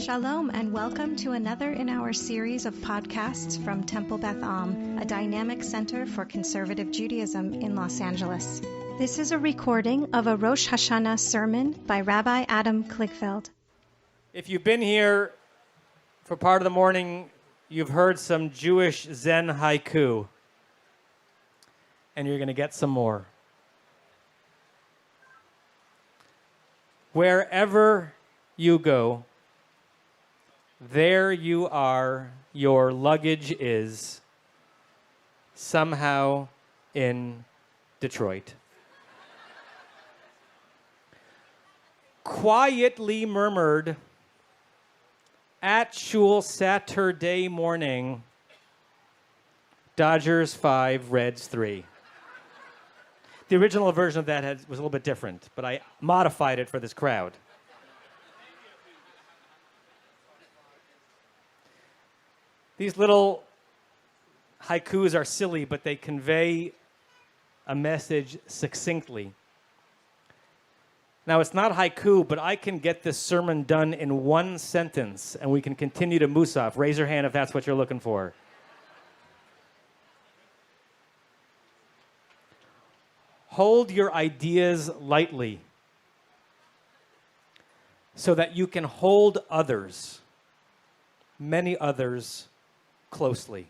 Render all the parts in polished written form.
Shalom and welcome to another in our series of podcasts from Temple Beth Am, a dynamic center for conservative Judaism in Los Angeles. This is a recording of a Rosh Hashanah sermon by Rabbi Adam Kligfeld. If you've been here for part of the morning, you've heard some Jewish Zen haiku, and you're going to get some more. Wherever you go, there you are, your luggage is, somehow in Detroit. Quietly murmured at shul Saturday morning, Dodgers 5, Reds 3. The original version of that was a little bit different, but I modified it for this crowd. These little haikus are silly, but they convey a message succinctly. Now, it's not haiku, but I can get this sermon done in one sentence, and we can continue to Musaf. Raise your hand if that's what you're looking for. Hold your ideas lightly so that you can hold others, many others, closely.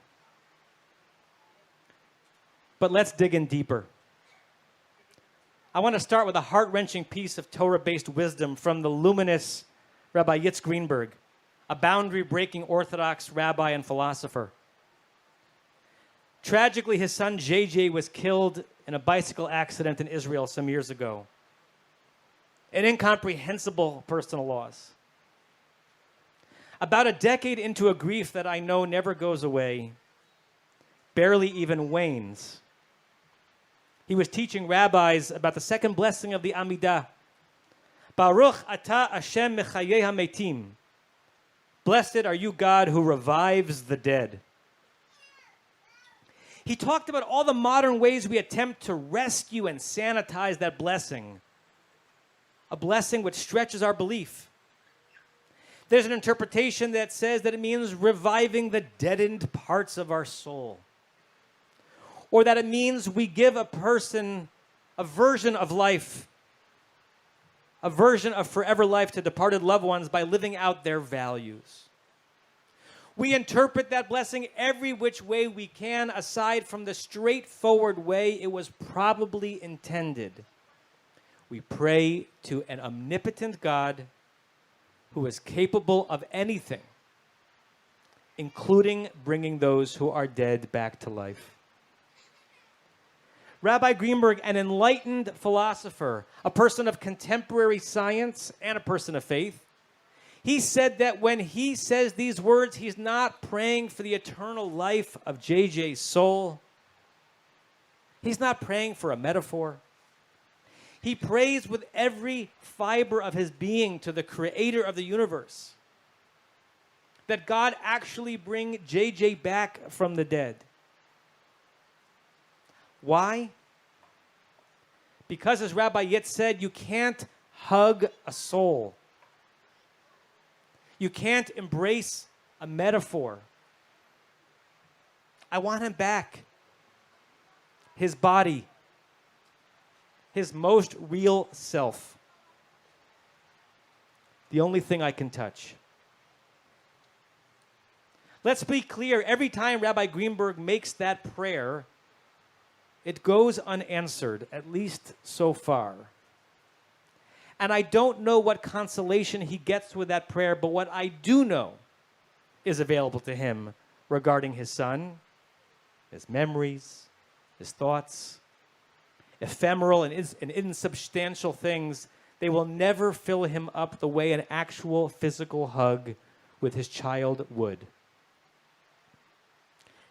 But let's dig in deeper. I want to start with a heart-wrenching piece of Torah-based wisdom from the luminous Rabbi Yitz Greenberg, a boundary-breaking Orthodox rabbi and philosopher. Tragically, his son JJ was killed in a bicycle accident in Israel some years ago. An incomprehensible personal loss. About a decade into a grief that I know never goes away, barely even wanes, he was teaching rabbis about the second blessing of the Amidah. Baruch atah Hashem mechayei hametim. Blessed are you, God, who revives the dead. He talked about all the modern ways we attempt to rescue and sanitize that blessing, a blessing which stretches our belief. There's an interpretation that says that it means reviving the deadened parts of our soul. Or that it means we give a person a version of life, a version of forever life to departed loved ones by living out their values. We interpret that blessing every which way we can, aside from the straightforward way it was probably intended. We pray to an omnipotent God who is capable of anything, including bringing those who are dead back to life. Rabbi Greenberg, an enlightened philosopher, a person of contemporary science and a person of faith, he said that when he says these words, he's not praying for the eternal life of JJ's soul. He's not praying for a metaphor. He prays with every fiber of his being to the creator of the universe that God actually bring JJ back from the dead. Why? Because, as Rabbi Yitz said, you can't hug a soul. You can't embrace a metaphor. I want him back. His body. His most real self. The only thing I can touch. Let's be clear, every time Rabbi Greenberg makes that prayer, it goes unanswered, at least so far. And I don't know what consolation he gets with that prayer, but what I do know is available to him regarding his son, his memories, his thoughts, ephemeral and insubstantial things. They will never fill him up the way an actual physical hug with his child would.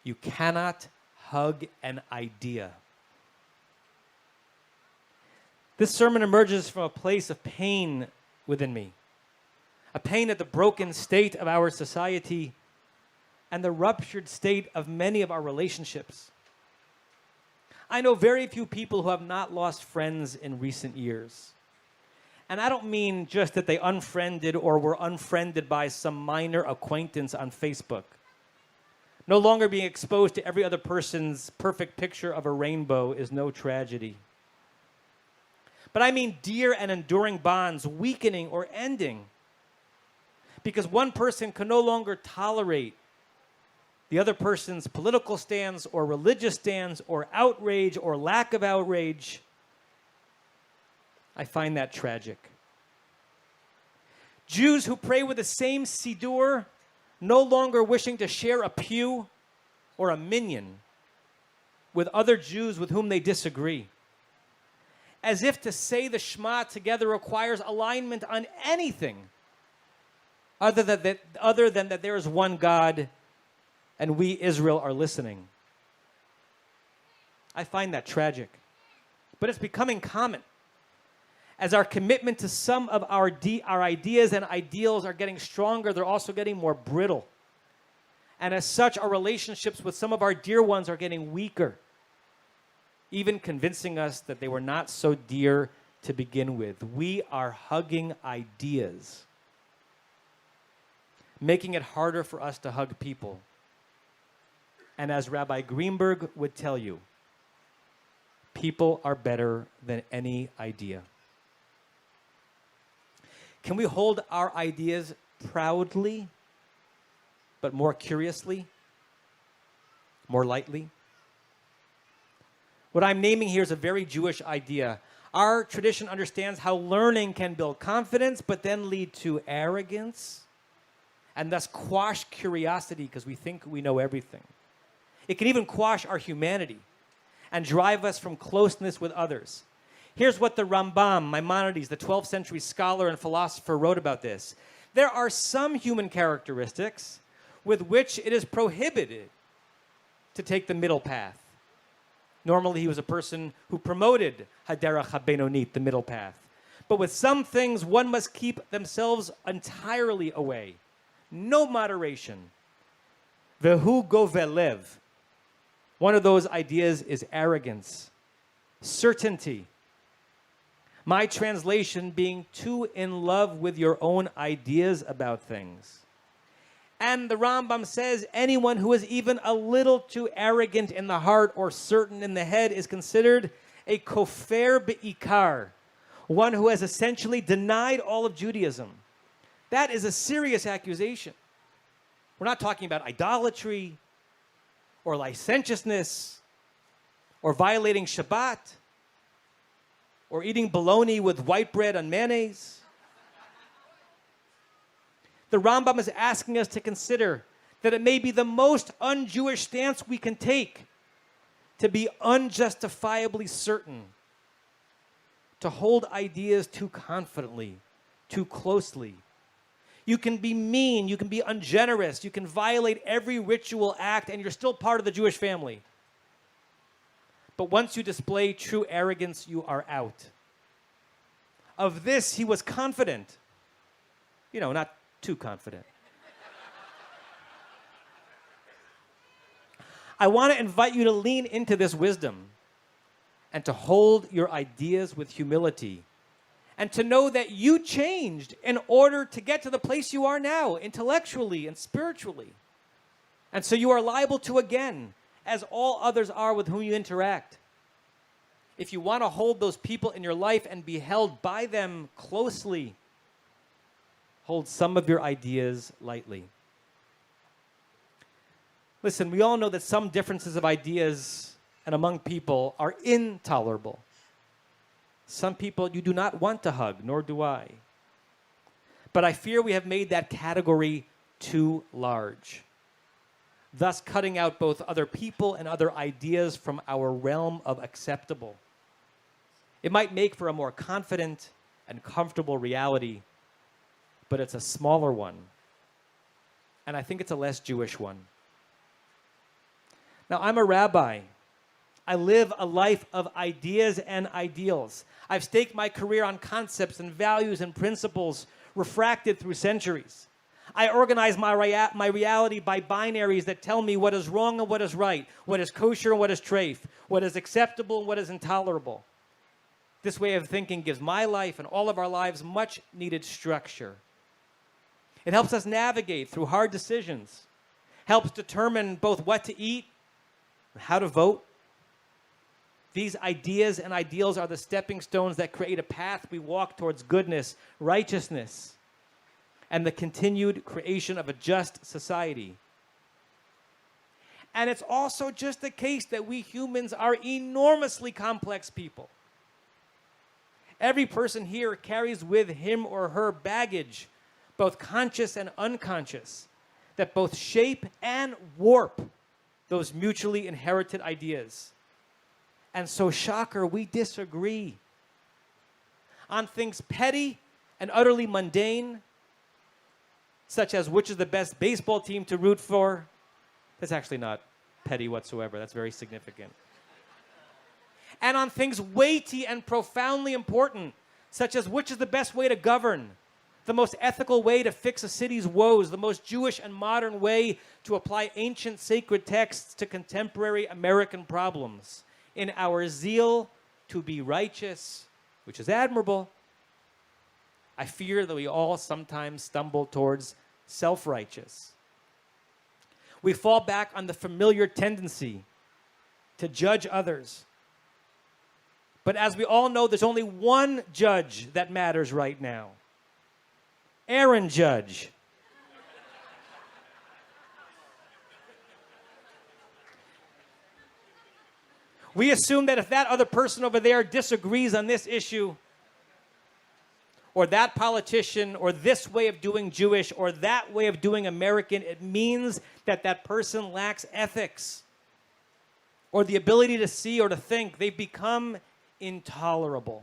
You cannot hug an idea. This sermon emerges from a place of pain within me, a pain at the broken state of our society and the ruptured state of many of our relationships. I know very few people who have not lost friends in recent years. And I don't mean just that they unfriended or were unfriended by some minor acquaintance on Facebook. No longer being exposed to every other person's perfect picture of a rainbow is no tragedy. But I mean dear and enduring bonds weakening or ending because one person can no longer tolerate the other person's political stance or religious stance or outrage or lack of outrage. I find that tragic. Jews who pray with the same siddur, no longer wishing to share a pew or a minyan with other Jews with whom they disagree. As if to say the Shema together requires alignment on anything other than that there is one God and we, Israel, are listening. I find that tragic. But it's becoming common. As our commitment to some of our ideas and ideals are getting stronger, they're also getting more brittle. And as such, our relationships with some of our dear ones are getting weaker, even convincing us that they were not so dear to begin with. We are hugging ideas, making it harder for us to hug people. And as Rabbi Greenberg would tell you, people are better than any idea. Can we hold our ideas proudly, but more curiously, more lightly? What I'm naming here is a very Jewish idea. Our tradition understands how learning can build confidence, but then lead to arrogance, and thus quash curiosity because we think we know everything. It can even quash our humanity and drive us from closeness with others. Here's what the Rambam, Maimonides, the 12th century scholar and philosopher, wrote about this. There are some human characteristics with which it is prohibited to take the middle path. Normally, he was a person who promoted Haderach HaBenonit, the middle path. But with some things, one must keep themselves entirely away. No moderation. Vehu govelev. One of those ideas is arrogance, certainty. My translation being too in love with your own ideas about things. And the Rambam says anyone who is even a little too arrogant in the heart or certain in the head is considered a kofer be'ikar, one who has essentially denied all of Judaism. That is a serious accusation. We're not talking about idolatry or licentiousness or violating Shabbat or eating bologna with white bread and mayonnaise. The Rambam is asking us to consider that it may be the most un-Jewish stance we can take to be unjustifiably certain, to hold ideas too confidently, too closely. You can be mean, you can be ungenerous, you can violate every ritual act, and you're still part of the Jewish family. But once you display true arrogance, you are out. Of this, he was confident. Not too confident. I want to invite you to lean into this wisdom and to hold your ideas with humility and to know that you changed in order to get to the place you are now, intellectually and spiritually. And so you are liable to again, as all others are with whom you interact. If you want to hold those people in your life and be held by them closely, hold some of your ideas lightly. Listen, we all know that some differences of ideas and among people are intolerable. Some people you do not want to hug, nor do I. But I fear we have made that category too large, thus cutting out both other people and other ideas from our realm of acceptable. It might make for a more confident and comfortable reality, but it's a smaller one. And I think it's a less Jewish one. Now, I'm a rabbi. I live a life of ideas and ideals. I've staked my career on concepts and values and principles refracted through centuries. I organize my reality by binaries that tell me what is wrong and what is right, what is kosher and what is treif, what is acceptable and what is intolerable. This way of thinking gives my life and all of our lives much needed structure. It helps us navigate through hard decisions, helps determine both what to eat and how to vote. These ideas and ideals are the stepping stones that create a path we walk towards goodness, righteousness, and the continued creation of a just society. And it's also just the case that we humans are enormously complex people. Every person here carries with him or her baggage, both conscious and unconscious, that both shape and warp those mutually inherited ideas. And so, shocker, we disagree on things petty and utterly mundane, such as which is the best baseball team to root for. That's actually not petty whatsoever. That's very significant. And on things weighty and profoundly important, such as which is the best way to govern, the most ethical way to fix a city's woes, the most Jewish and modern way to apply ancient sacred texts to contemporary American problems. In our zeal to be righteous, which is admirable, I fear that we all sometimes stumble towards self-righteous. We fall back on the familiar tendency to judge others. But as we all know, there's only one judge that matters right now. Aaron Judge. We assume that if that other person over there disagrees on this issue, or that politician, or this way of doing Jewish, or that way of doing American, it means that that person lacks ethics, or the ability to see or to think. They become intolerable.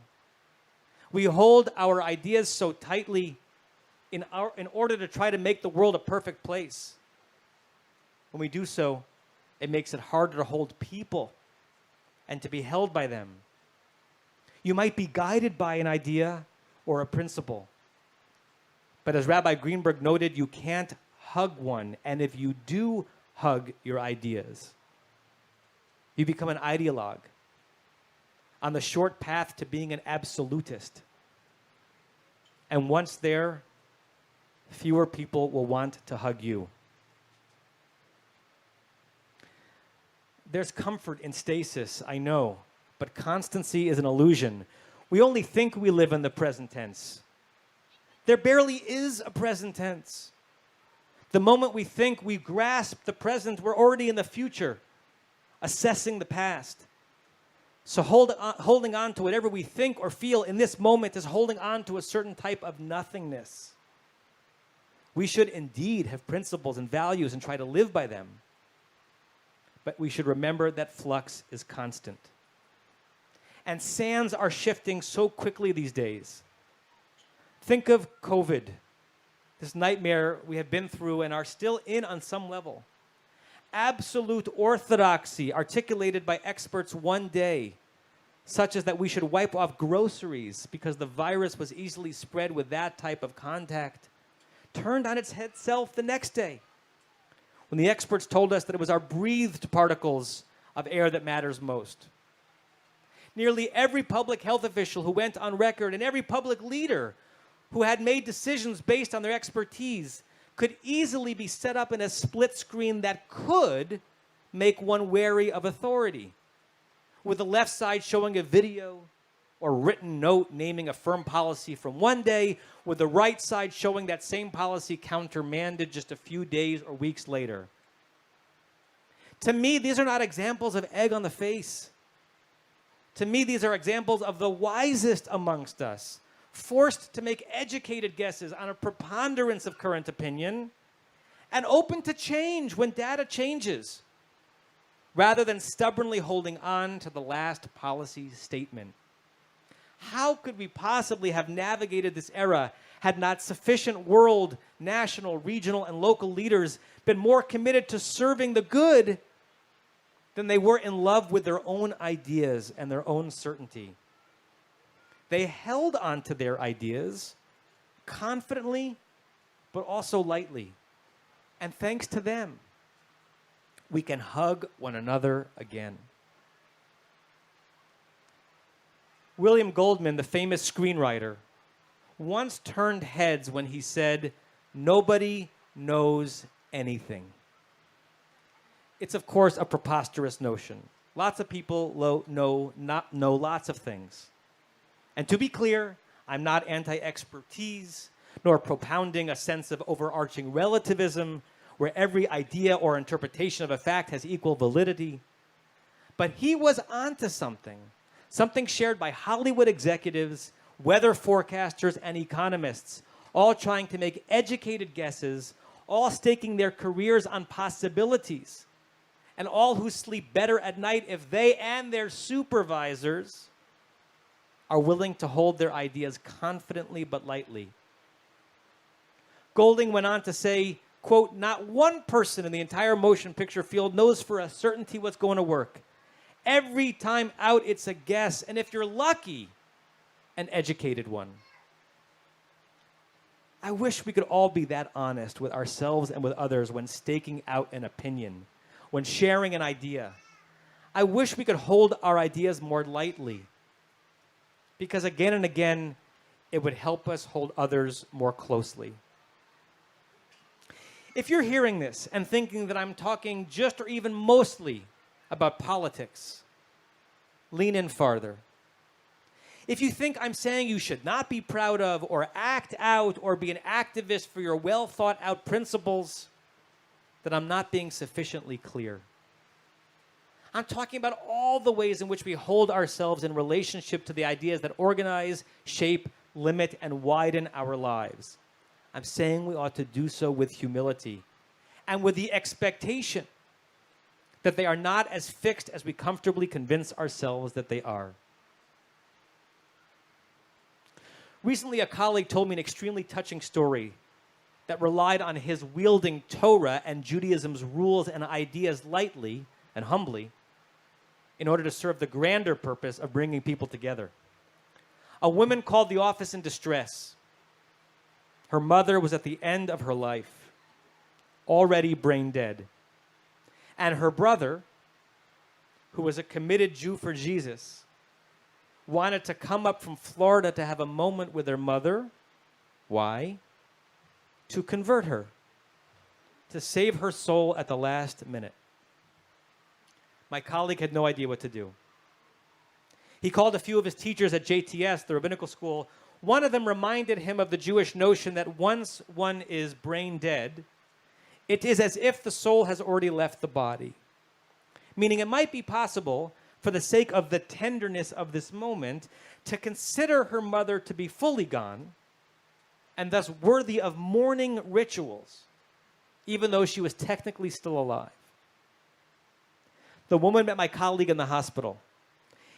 We hold our ideas so tightly in order to try to make the world a perfect place. When we do so, it makes it harder to hold people and to be held by them. You might be guided by an idea or a principle. But as Rabbi Greenberg noted, you can't hug one. And if you do hug your ideas, you become an ideologue on the short path to being an absolutist. And once there, fewer people will want to hug you. There's comfort in stasis, I know, but constancy is an illusion. We only think we live in the present tense. There barely is a present tense. The moment we think we grasp the present, we're already in the future, assessing the past. So holding on to whatever we think or feel in this moment is holding on to a certain type of nothingness. We should indeed have principles and values and try to live by them. But we should remember that flux is constant. And sands are shifting so quickly these days. Think of COVID, this nightmare we have been through and are still in on some level. Absolute orthodoxy articulated by experts one day, such as that we should wipe off groceries because the virus was easily spread with that type of contact, turned on its head self the next day, when the experts told us that it was our breathed particles of air that matters most. Nearly every public health official who went on record and every public leader who had made decisions based on their expertise could easily be set up in a split screen that could make one wary of authority, with the left side showing a video or written note naming a firm policy from one day, with the right side showing that same policy countermanded just a few days or weeks later. To me, these are not examples of egg on the face. To me, these are examples of the wisest amongst us, forced to make educated guesses on a preponderance of current opinion, and open to change when data changes, rather than stubbornly holding on to the last policy statement. How could we possibly have navigated this era had not sufficient world, national, regional, and local leaders been more committed to serving the good than they were in love with their own ideas and their own certainty? They held on to their ideas confidently, but also lightly. And thanks to them, we can hug one another again. William Goldman, the famous screenwriter, once turned heads when he said, "Nobody knows anything." It's, of course, a preposterous notion. Lots of people know lots of things. And to be clear, I'm not anti-expertise, nor propounding a sense of overarching relativism where every idea or interpretation of a fact has equal validity. But he was onto something shared by Hollywood executives, weather forecasters, and economists, all trying to make educated guesses, all staking their careers on possibilities, and all who sleep better at night if they and their supervisors are willing to hold their ideas confidently but lightly. Golding went on to say, quote, "Not one person in the entire motion picture field knows for a certainty what's going to work. Every time out, it's a guess, and if you're lucky, an educated one." I wish we could all be that honest with ourselves and with others when staking out an opinion, when sharing an idea. I wish we could hold our ideas more lightly, because again and again, it would help us hold others more closely. If you're hearing this and thinking that I'm talking just or even mostly about politics, lean in farther. If you think I'm saying you should not be proud of or act out or be an activist for your well-thought-out principles, then I'm not being sufficiently clear. I'm talking about all the ways in which we hold ourselves in relationship to the ideas that organize, shape, limit, and widen our lives. I'm saying we ought to do so with humility and with the expectation that they are not as fixed as we comfortably convince ourselves that they are. Recently, a colleague told me an extremely touching story that relied on his wielding Torah and Judaism's rules and ideas lightly and humbly in order to serve the grander purpose of bringing people together. A woman called the office in distress. Her mother was at the end of her life, already brain dead. And her brother, who was a committed Jew for Jesus, wanted to come up from Florida to have a moment with her mother. Why? To convert her, to save her soul at the last minute. My colleague had no idea what to do. He called a few of his teachers at JTS, the rabbinical school. One of them reminded him of the Jewish notion that once one is brain dead, it is as if the soul has already left the body. Meaning it might be possible, for the sake of the tenderness of this moment, to consider her mother to be fully gone and thus worthy of mourning rituals, even though she was technically still alive. The woman met my colleague in the hospital.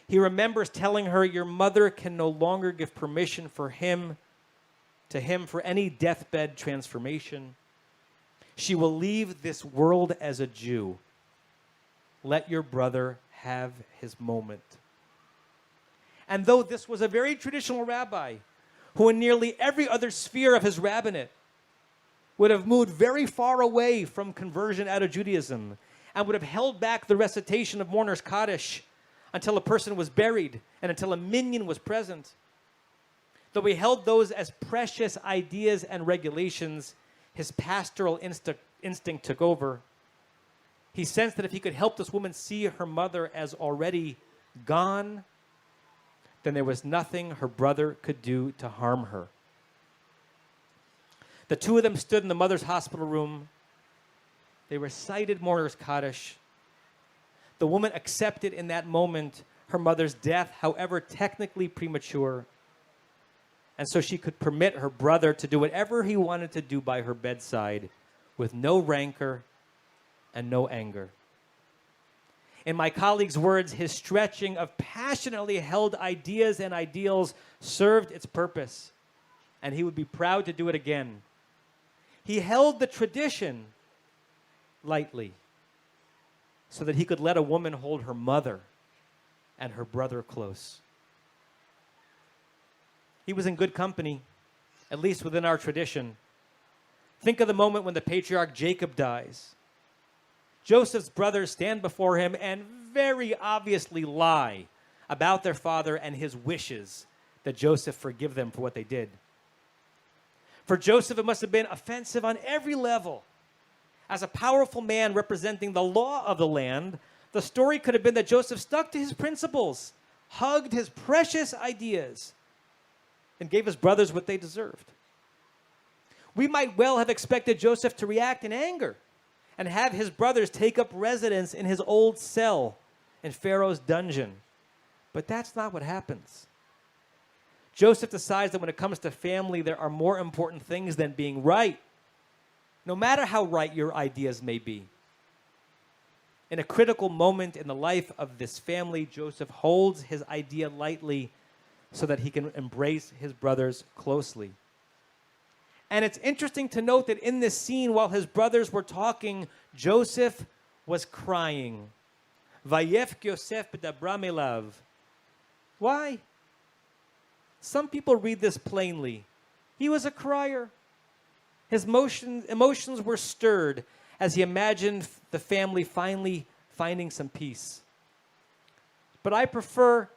He remembers telling her, "Your mother can no longer give permission to him for any deathbed transformation. She will leave this world as a Jew. Let your brother have his moment." And though this was a very traditional rabbi, who in nearly every other sphere of his rabbinate would have moved very far away from conversion out of Judaism and would have held back the recitation of Mourner's Kaddish until a person was buried and until a minyan was present, though he held those as precious ideas and regulations, his pastoral instinct took over. He sensed that if he could help this woman see her mother as already gone, then there was nothing her brother could do to harm her. The two of them stood in the mother's hospital room. They recited Mourner's Kaddish. The woman accepted in that moment her mother's death, however technically premature, and so she could permit her brother to do whatever he wanted to do by her bedside with no rancor and no anger. In my colleague's words, his stretching of passionately held ideas and ideals served its purpose, and he would be proud to do it again. He held the tradition lightly so that he could let a woman hold her mother and her brother close. He was in good company, at least within our tradition. Think of the moment when the patriarch Jacob dies. Joseph's brothers stand before him and very obviously lie about their father and his wishes that Joseph forgive them for what they did. For Joseph, it must have been offensive on every level. As a powerful man representing the law of the land, the story could have been that Joseph stuck to his principles, hugged his precious ideas, and gave his brothers what they deserved. We might well have expected Joseph to react in anger and have his brothers take up residence in his old cell in Pharaoh's dungeon. But that's not what happens. Joseph decides that when it comes to family, there are more important things than being right, no matter how right your ideas may be. In a critical moment in the life of this family, Joseph holds his idea lightly so that he can embrace his brothers closely. And it's interesting to note that in this scene, while his brothers were talking, Joseph was crying. Vayef Yosef b'dabram elav. Why? Some people read this plainly. He was a crier. His emotions were stirred as he imagined the family finally finding some peace. But I prefer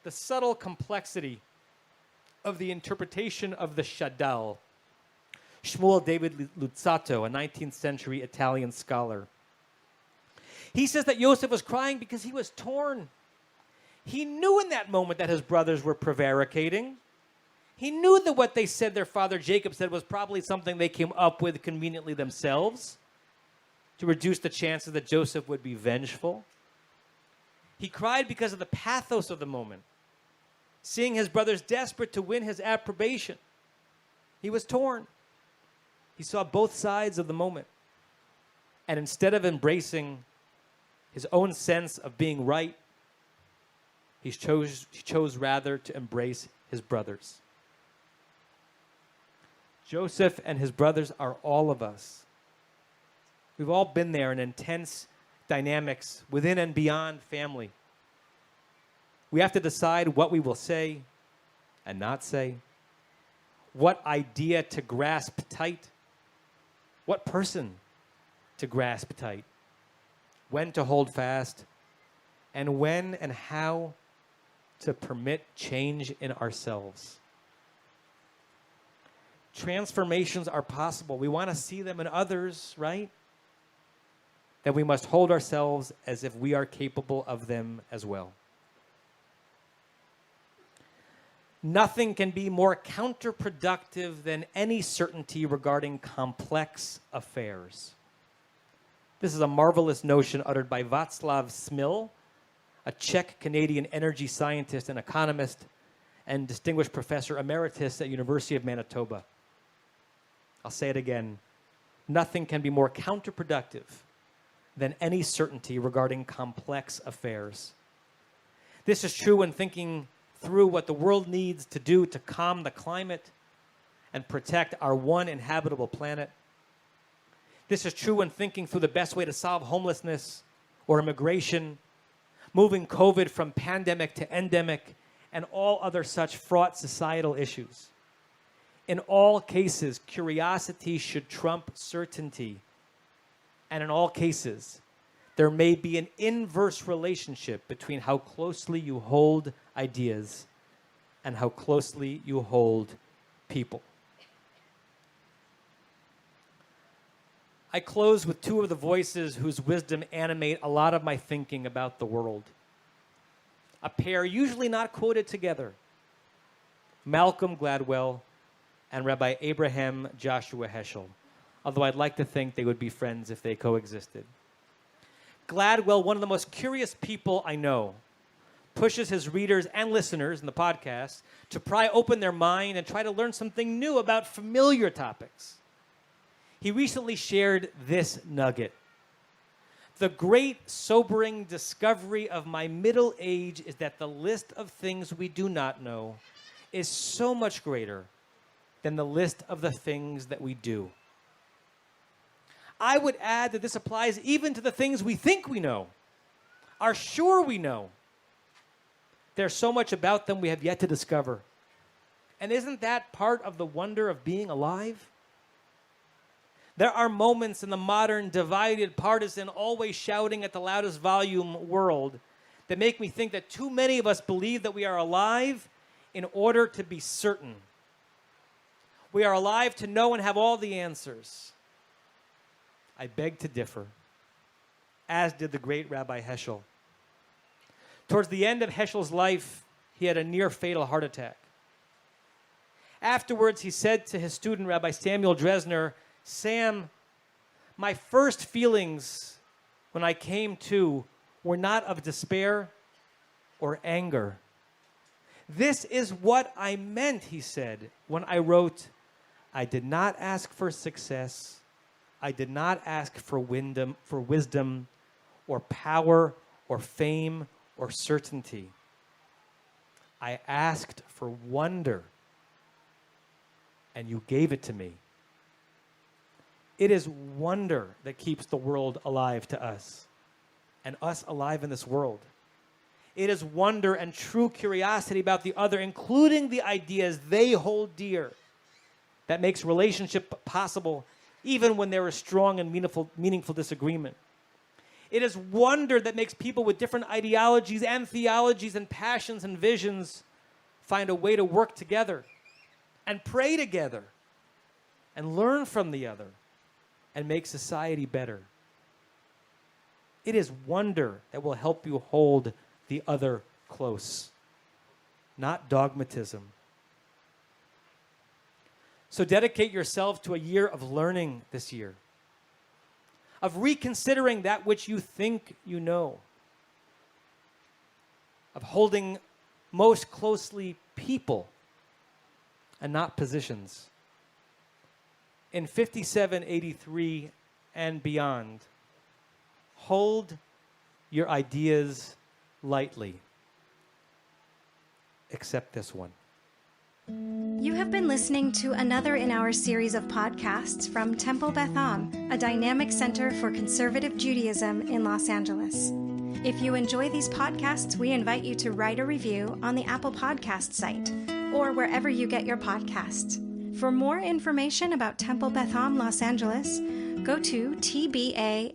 the subtle complexity of the interpretation of the Shaddal. Shmuel David Luzzatto, a 19th century Italian scholar. He says that Joseph was crying because he was torn. He knew in that moment that his brothers were prevaricating. He knew that what they said their father Jacob said was probably something they came up with conveniently themselves to reduce the chances that Joseph would be vengeful. He cried because of the pathos of the moment, seeing his brothers desperate to win his approbation. He was torn. He saw both sides of the moment. And instead of embracing his own sense of being right, he chose rather to embrace his brothers. Joseph and his brothers are all of us. We've all been there in intense dynamics within and beyond family. We have to decide what we will say and not say, what idea to grasp tight, what person to grasp tight, when to hold fast, and when and how to permit change in ourselves. Transformations are possible. We want to see them in others, right? Then we must hold ourselves as if we are capable of them as well. Nothing can be more counterproductive than any certainty regarding complex affairs. This is a marvelous notion uttered by Václav Smil, a Czech-Canadian energy scientist and economist and distinguished professor emeritus at University of Manitoba. I'll say it again. Nothing can be more counterproductive than any certainty regarding complex affairs. This is true when thinking through what the world needs to do to calm the climate and protect our one inhabitable planet. This is true when thinking through the best way to solve homelessness or immigration, moving COVID from pandemic to endemic, and all other such fraught societal issues. In all cases, curiosity should trump certainty. And in all cases, there may be an inverse relationship between how closely you hold ideas and how closely you hold people. I close with two of the voices whose wisdom animate a lot of my thinking about the world. A pair usually not quoted together, Malcolm Gladwell and Rabbi Abraham Joshua Heschel, although I'd like to think they would be friends if they coexisted. Gladwell, one of the most curious people I know, pushes his readers and listeners in the podcast to pry open their mind and try to learn something new about familiar topics. He recently shared this nugget. The great sobering discovery of my middle age is that the list of things we do not know is so much greater than the list of the things that we do. I would add that this applies even to the things we think we know, are sure we know. There's so much about them we have yet to discover. And isn't that part of the wonder of being alive? There are moments in the modern, divided, partisan, always shouting at the loudest volume world that make me think that too many of us believe that we are alive in order to be certain. We are alive to know and have all the answers. I beg to differ, as did the great Rabbi Heschel. Towards the end of Heschel's life, he had a near-fatal heart attack. Afterwards, he said to his student, Rabbi Samuel Dresner, "Sam, my first feelings when I came to were not of despair or anger. This is what I meant," he said, "when I wrote, I did not ask for success. I did not ask for wisdom or power or fame or certainty. I asked for wonder, and you gave it to me." It is wonder that keeps the world alive to us, and us alive in this world. It is wonder and true curiosity about the other, including the ideas they hold dear, that makes relationship possible even when there is strong and meaningful disagreement. It is wonder that makes people with different ideologies and theologies and passions and visions find a way to work together and pray together and learn from the other and make society better. It is wonder that will help you hold the other close, not dogmatism. So dedicate yourself to a year of learning this year, of reconsidering that which you think you know, of holding most closely people and not positions. In 5783 and beyond, hold your ideas lightly, except this one. You have been listening to another in our series of podcasts from Temple Beth Am, a dynamic center for conservative Judaism in Los Angeles. If you enjoy these podcasts, we invite you to write a review on the Apple Podcast site or wherever you get your podcasts. For more information about Temple Beth Am Los Angeles, go to tbala.org.